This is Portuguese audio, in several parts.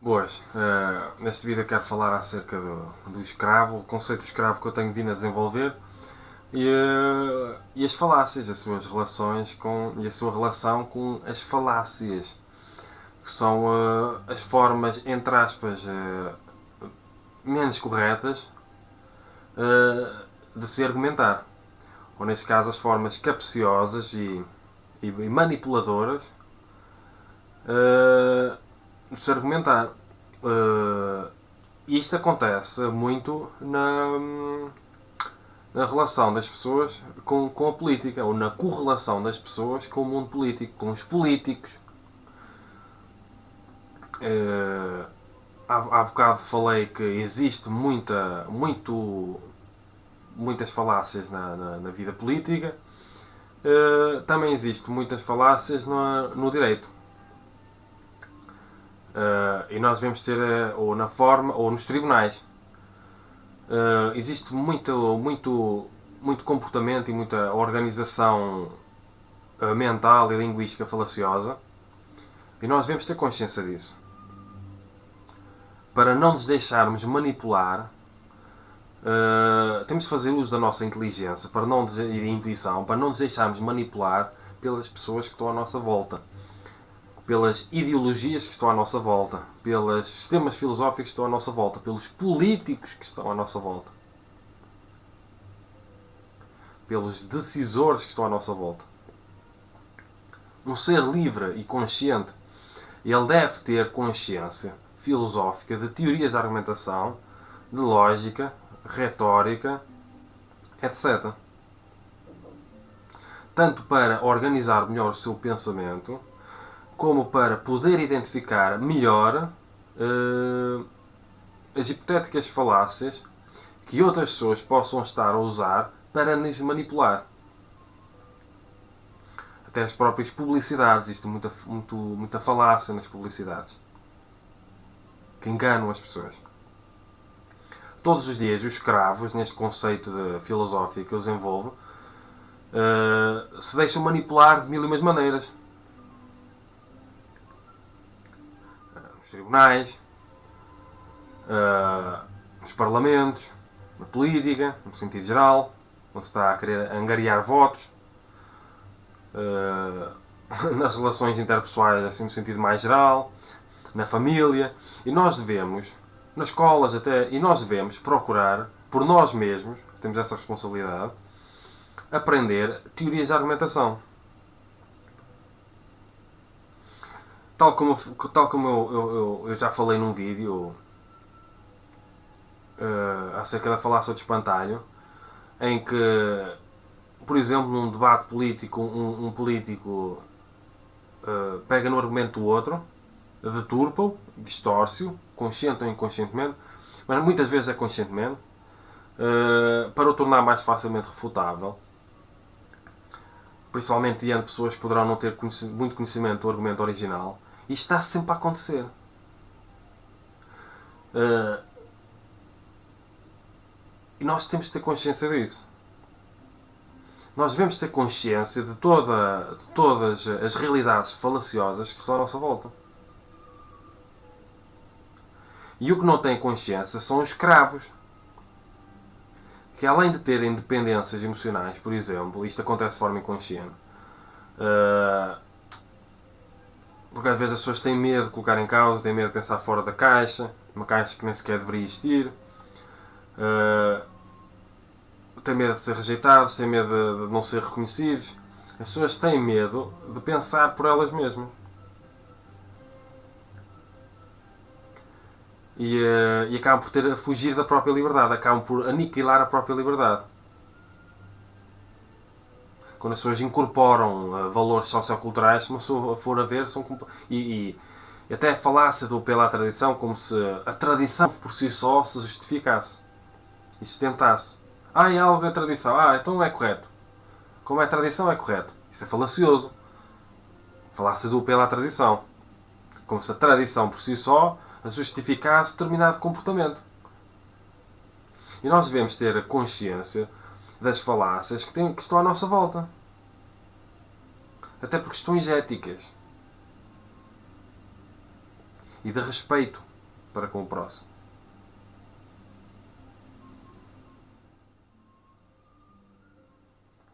Boas, neste vídeo eu quero falar acerca do escravo, o conceito de escravo que eu tenho vindo a desenvolver e as falácias, as suas relações e a sua relação com as falácias, que são as formas, entre aspas, menos corretas de se argumentar, ou neste caso as formas capciosas e manipuladoras de se argumentar. Isto acontece muito na relação das pessoas com a política, ou na correlação das pessoas com o mundo político, com os políticos. Há bocado falei que existe muitas falácias na vida política. Também existe muitas falácias no direito. E nós devemos ter, ou na forma, ou nos tribunais. Existe muito comportamento e muita organização mental e linguística falaciosa. E nós devemos ter consciência disso. Para não nos deixarmos manipular, temos de fazer uso da nossa inteligência e da intuição para não nos deixarmos manipular pelas pessoas que estão à nossa volta, pelas ideologias que estão à nossa volta, pelos sistemas filosóficos que estão à nossa volta, pelos políticos que estão à nossa volta, pelos decisores que estão à nossa volta. Um ser livre e consciente, ele deve ter consciência filosófica de teorias de argumentação, de lógica, retórica, etc. Tanto para organizar melhor o seu pensamento, como para poder identificar melhor as hipotéticas falácias que outras pessoas possam estar a usar para nos manipular. Até as próprias publicidades, existe muita falácia nas publicidades que enganam as pessoas. Todos os dias os escravos, neste conceito filosófico que eu desenvolvo, se deixam manipular de mil e umas maneiras. Nos tribunais, nos parlamentos, na política, no sentido geral, onde se está a querer angariar votos, nas relações interpessoais, assim no sentido mais geral, na família. E nós devemos, nas escolas até, e nós devemos procurar, por nós mesmos, temos essa responsabilidade, aprender teorias de argumentação. Tal como eu já falei num vídeo acerca da falácia do espantalho, em que, por exemplo, num debate político, um político pega no argumento do outro, deturpa-o, distorce-o, consciente ou inconscientemente, mas muitas vezes é conscientemente, para o tornar mais facilmente refutável, principalmente diante de pessoas que poderão não ter muito conhecimento do argumento original. Isto está sempre a acontecer. E nós temos de ter consciência disso. Nós devemos ter consciência de todas as realidades falaciosas que estão à nossa volta. E o que não tem consciência são os escravos, que além de terem dependências emocionais, por exemplo, isto acontece de forma inconsciente, porque às vezes as pessoas têm medo de colocar em causa, têm medo de pensar fora da caixa, uma caixa que nem sequer deveria existir, têm medo de ser rejeitados, têm medo de não ser reconhecidos. As pessoas têm medo de pensar por elas mesmas. E acabam por a fugir da própria liberdade, acabam por aniquilar a própria liberdade. Quando as pessoas incorporam valores socioculturais, se uma pessoa for a ver, e até a falácia do apelo à tradição, como se a tradição por si só se justificasse e sustentasse. É algo é tradição, então é correto. Como é tradição, é correto. Isso é falacioso. Falácia do apelo à tradição. Como se a tradição por si só justificasse determinado comportamento. E nós devemos ter a consciência das falácias que estão à nossa volta. Até por questões éticas. E de respeito para com o próximo.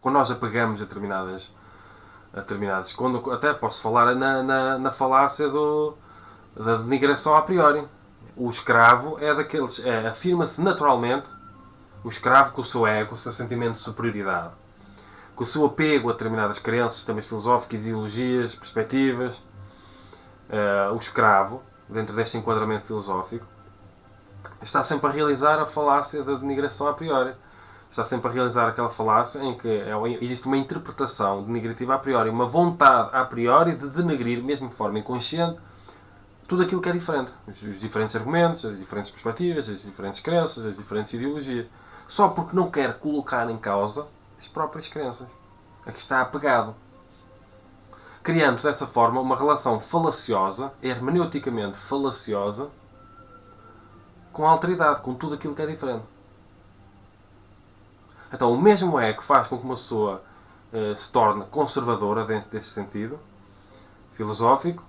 Quando nós apegamos a determinadas quando, até posso falar na falácia da denigração a priori. O escravo é daqueles, afirma-se naturalmente, o escravo com o seu ego, com o seu sentimento de superioridade, com o seu apego a determinadas crenças, sistemas filosóficos, ideologias, perspectivas. O escravo, dentro deste enquadramento filosófico, está sempre a realizar a falácia da denigração a priori. Está sempre a realizar aquela falácia em que existe uma interpretação denigrativa a priori, uma vontade a priori de denegrir, mesmo de forma inconsciente, tudo aquilo que é diferente. Os diferentes argumentos, as diferentes perspectivas, as diferentes crenças, as diferentes ideologias. Só porque não quer colocar em causa as próprias crenças. A que está apegado. Criando dessa forma uma relação falaciosa, hermeneuticamente falaciosa, com a alteridade, com tudo aquilo que é diferente. Então, o mesmo é que faz com que uma pessoa se torne conservadora dentro deste sentido filosófico,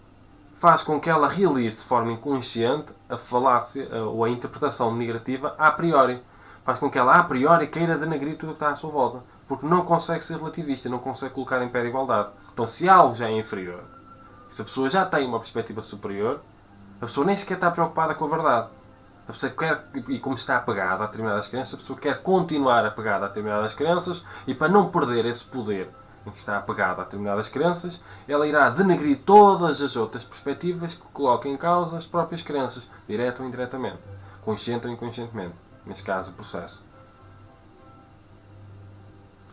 faz com que ela realize de forma inconsciente a falácia ou a interpretação negativa a priori. Faz com que ela a priori queira denegrir tudo o que está à sua volta. Porque não consegue ser relativista, não consegue colocar em pé de igualdade. Então, se algo já é inferior, se a pessoa já tem uma perspectiva superior, a pessoa nem sequer está preocupada com a verdade. A pessoa quer, e como está apegada a determinadas crenças, a pessoa quer continuar apegada a determinadas crenças e para não perder esse poder em que está apegada a determinadas crenças, ela irá denegrir todas as outras perspectivas que coloquem em causa as próprias crenças, direto ou indiretamente, consciente ou inconscientemente, neste caso o processo.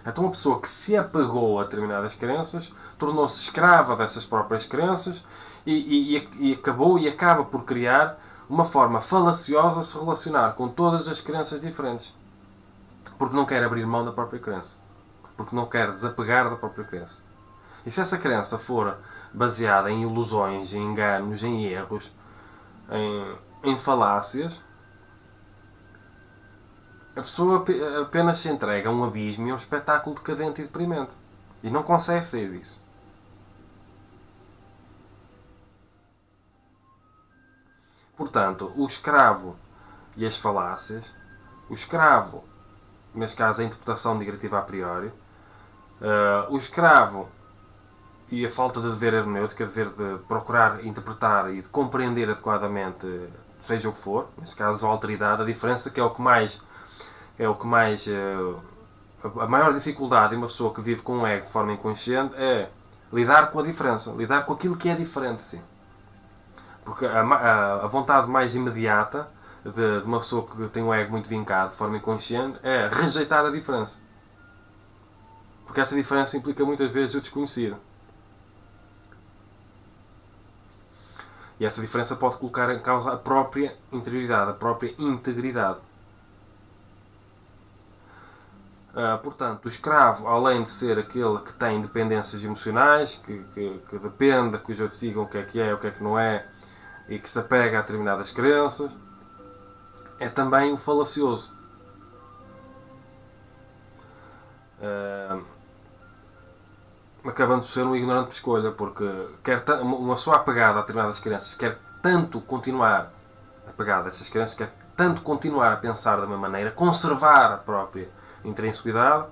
Então uma pessoa que se apegou a determinadas crenças tornou-se escrava dessas próprias crenças e acaba por criar uma forma falaciosa de se relacionar com todas as crenças diferentes. Porque não quer abrir mão da própria crença. Porque não quer desapegar da própria crença. E se essa crença for baseada em ilusões, em enganos, em erros, em falácias, a pessoa apenas se entrega a um abismo e a um espetáculo decadente e deprimente. E não consegue sair disso. Portanto, o escravo e as falácias, o escravo, neste caso a interpretação negativa a priori, o escravo e a falta de dever hermenêutico, dever de procurar interpretar e de compreender adequadamente, seja o que for, neste caso a alteridade, a diferença que é o que mais a maior dificuldade de uma pessoa que vive com um ego de forma inconsciente é lidar com a diferença, lidar com aquilo que é diferente de si. Porque a vontade mais imediata de uma pessoa que tem um ego muito vincado de forma inconsciente é rejeitar a diferença. Porque essa diferença implica muitas vezes o desconhecido. E essa diferença pode colocar em causa a própria interioridade, a própria integridade. Portanto, o escravo, além de ser aquele que tem dependências emocionais, que depende que os outros digam o que é, o que não é, e que se apega a determinadas crenças, é também o falacioso. Acabando por ser um ignorante por escolha, porque uma pessoa apegada a determinadas crenças quer tanto continuar apegada a essas crenças, quer tanto continuar a pensar da mesma maneira, conservar a própria intrinsequidade,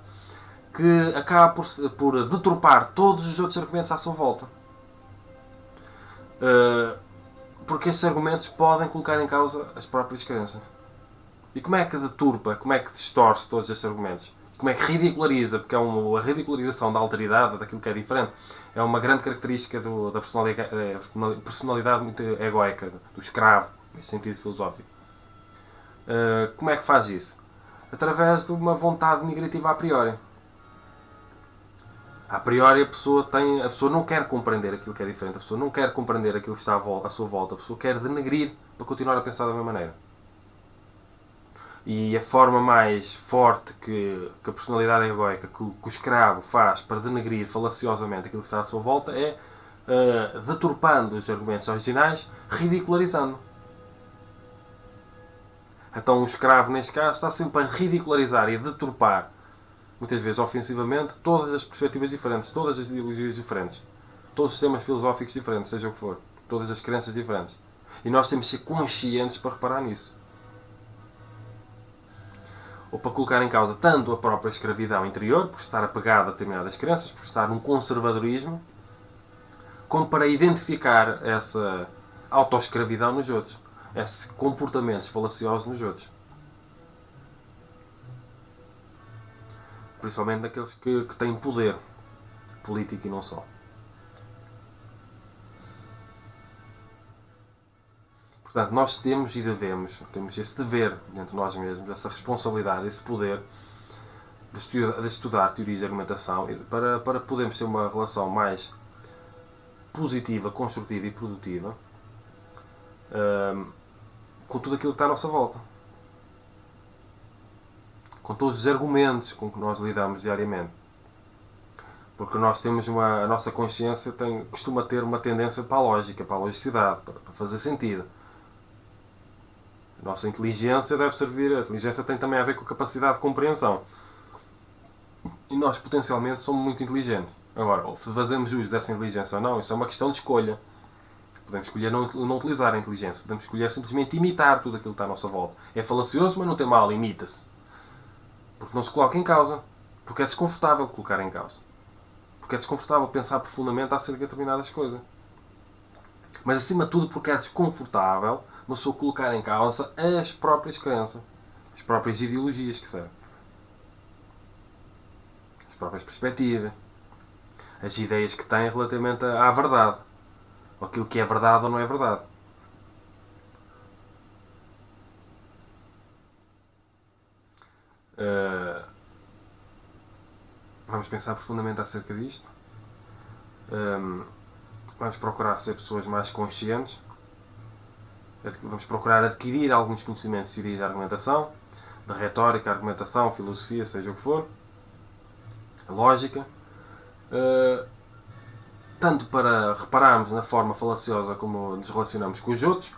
que acaba por deturpar todos os outros argumentos à sua volta. Porque esses argumentos podem colocar em causa as próprias crenças. E como é que deturpa, como é que distorce todos estes argumentos? Como é que ridiculariza, porque a ridicularização da alteridade, daquilo que é diferente, é uma grande característica da personalidade muito egoica, do escravo, nesse sentido filosófico. Como é que faz isso? Através de uma vontade negativa a priori. A priori a pessoa não quer compreender aquilo que é diferente, a pessoa não quer compreender aquilo que está à sua volta, a pessoa quer denegrir para continuar a pensar da mesma maneira. E a forma mais forte que a personalidade egoica, que o escravo faz para denegrir falaciosamente aquilo que está à sua volta é deturpando os argumentos originais, ridicularizando. Então o escravo, neste caso, está sempre a ridicularizar e a deturpar, muitas vezes ofensivamente, todas as perspectivas diferentes, todas as ideologias diferentes, todos os sistemas filosóficos diferentes, seja o que for, todas as crenças diferentes. E nós temos de ser conscientes para reparar nisso. Ou para colocar em causa tanto a própria escravidão interior, por estar apegado a determinadas crenças, por estar num conservadorismo, como para identificar essa autoescravidão nos outros, esses comportamentos falaciosos nos outros. Principalmente naqueles que têm poder político e não só. Portanto, nós temos e temos esse dever dentro de nós mesmos, essa responsabilidade, esse poder de estudar teorias de argumentação para podermos ter uma relação mais positiva, construtiva e produtiva com tudo aquilo que está à nossa volta. Com todos os argumentos com que nós lidamos diariamente. Porque nós temos a nossa consciência costuma ter uma tendência para a lógica, para a logicidade, para fazer sentido. A nossa inteligência deve servir, a inteligência tem também a ver com a capacidade de compreensão. E nós potencialmente somos muito inteligentes. Agora, se fazemos uso dessa inteligência ou não, isso é uma questão de escolha. Podemos escolher não utilizar a inteligência, podemos escolher simplesmente imitar tudo aquilo que está à nossa volta. É falacioso, mas não tem mal, imita-se. Porque não se coloca em causa. Porque é desconfortável colocar em causa. Porque é desconfortável pensar profundamente acerca de determinadas coisas. Mas acima de tudo porque é desconfortável uma pessoa colocar em causa as próprias crenças, as próprias ideologias que servem, as próprias perspectivas, as ideias que tem relativamente à verdade, ou aquilo que é verdade ou não é verdade. Vamos pensar profundamente acerca disto. Vamos procurar ser pessoas mais conscientes. Vamos procurar adquirir alguns conhecimentos de teoria de argumentação, de retórica, argumentação, filosofia, seja o que for, lógica, tanto para repararmos na forma falaciosa como nos relacionamos com os outros,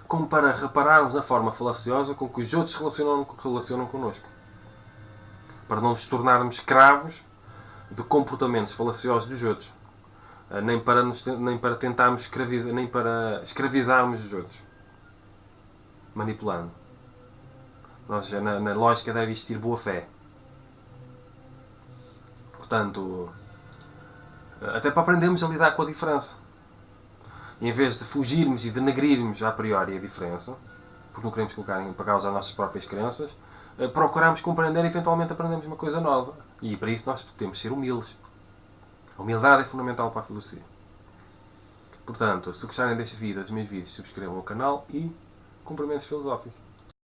como para repararmos na forma falaciosa com que os outros relacionam connosco. Para não nos tornarmos escravos de comportamentos falaciosos dos outros, nem para tentarmos escravizarmos os outros, manipulando. Na lógica deve existir boa fé. Portanto, até para aprendermos a lidar com a diferença. E em vez de fugirmos e denegrirmos a priori a diferença, porque não queremos colocar em causa as nossas próprias crenças, procuramos compreender e eventualmente aprendemos uma coisa nova. E para isso nós temos de ser humildes. A humildade é fundamental para a filosofia. Portanto, se gostarem deste vídeo, dos meus vídeos, subscrevam o canal e cumprimentos filosóficos.